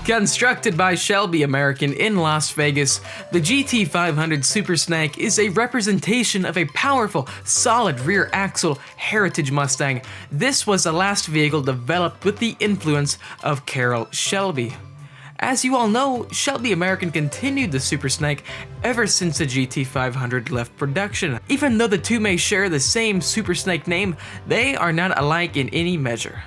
Constructed by Shelby American in Las Vegas, the GT500 Super Snake is a representation of a powerful, solid rear axle heritage Mustang. This was the last vehicle developed with the influence of Carroll Shelby. As you all know, Shelby American continued the Super Snake ever since the GT500 left production. Even though the two may share the same Super Snake name, they are not alike in any measure.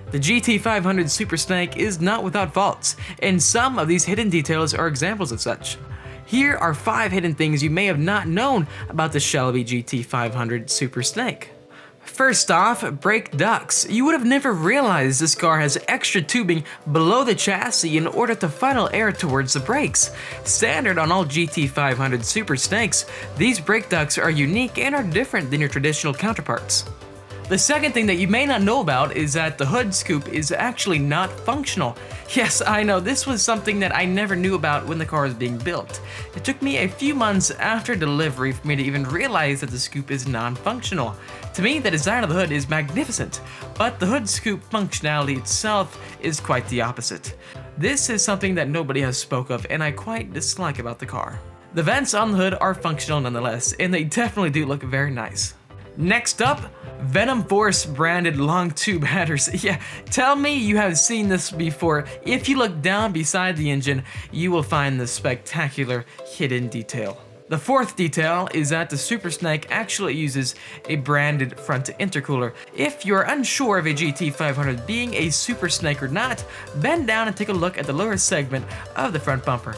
The GT500 Super Snake is not without faults, and some of these hidden details are examples of such. Here are 5 hidden things you may have not known about the Shelby GT500 Super Snake. First off, brake ducts. You would have never realized this car has extra tubing below the chassis in order to funnel air towards the brakes. Standard on all GT500 Super Snakes, these brake ducts are unique and are different than your traditional counterparts. The second thing that you may not know about is that the hood scoop is actually not functional. Yes, I know, this was something that I never knew about when the car was being built. It took me a few months after delivery for me to even realize that the scoop is non-functional. To me, the design of the hood is magnificent, but the hood scoop functionality itself is quite the opposite. This is something that nobody has spoke of and I quite dislike about the car. The vents on the hood are functional nonetheless, and they definitely do look very nice. Next up, Phenom Force branded long tube headers. Yeah, tell me you have seen this before. If you look down beside the engine, you will find this spectacular hidden detail. The fourth detail is that the Super Snake actually uses a branded front intercooler. If you're unsure of a GT500 being a Super Snake or not, bend down and take a look at the lower segment of the front bumper.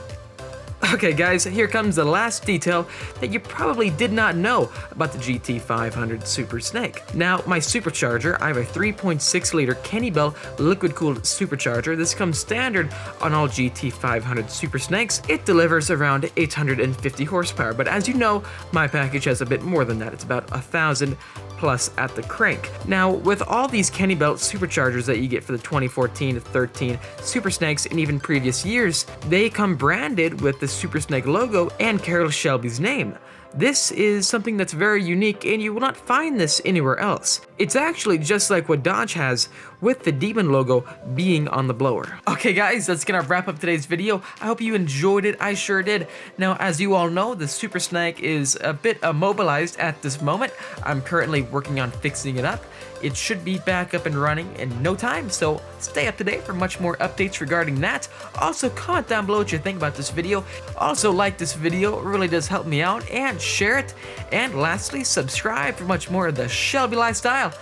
Okay guys, here comes the last detail that you probably did not know about the GT500 Super Snake. Now, my supercharger, I have a 3.6 liter Kennebell liquid-cooled supercharger. This comes standard on all GT500 Super Snakes. It delivers around 850 horsepower, but as you know, my package has a bit more than that. It's about 1,000 plus at the crank. Now, with all these Kennebell superchargers that you get for the 2014 to 13 Super Snakes and even previous years, they come branded with the Super Snake logo and Carroll Shelby's name. This is something that's very unique and you will not find this anywhere else. It's actually just like what Dodge has with the Demon logo being on the blower. Okay guys, that's gonna wrap up today's video. I hope you enjoyed it, I sure did. Now, as you all know, the Super Snake is a bit immobilized at this moment. I'm currently working on fixing it up. It should be back up and running in no time, so stay up to date for much more updates regarding that. Also, comment down below what you think about this video. Also, like this video, it really does help me out, and share it. And lastly, subscribe for much more of the Shelby Lifestyle.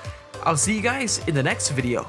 I'll see you guys in the next video.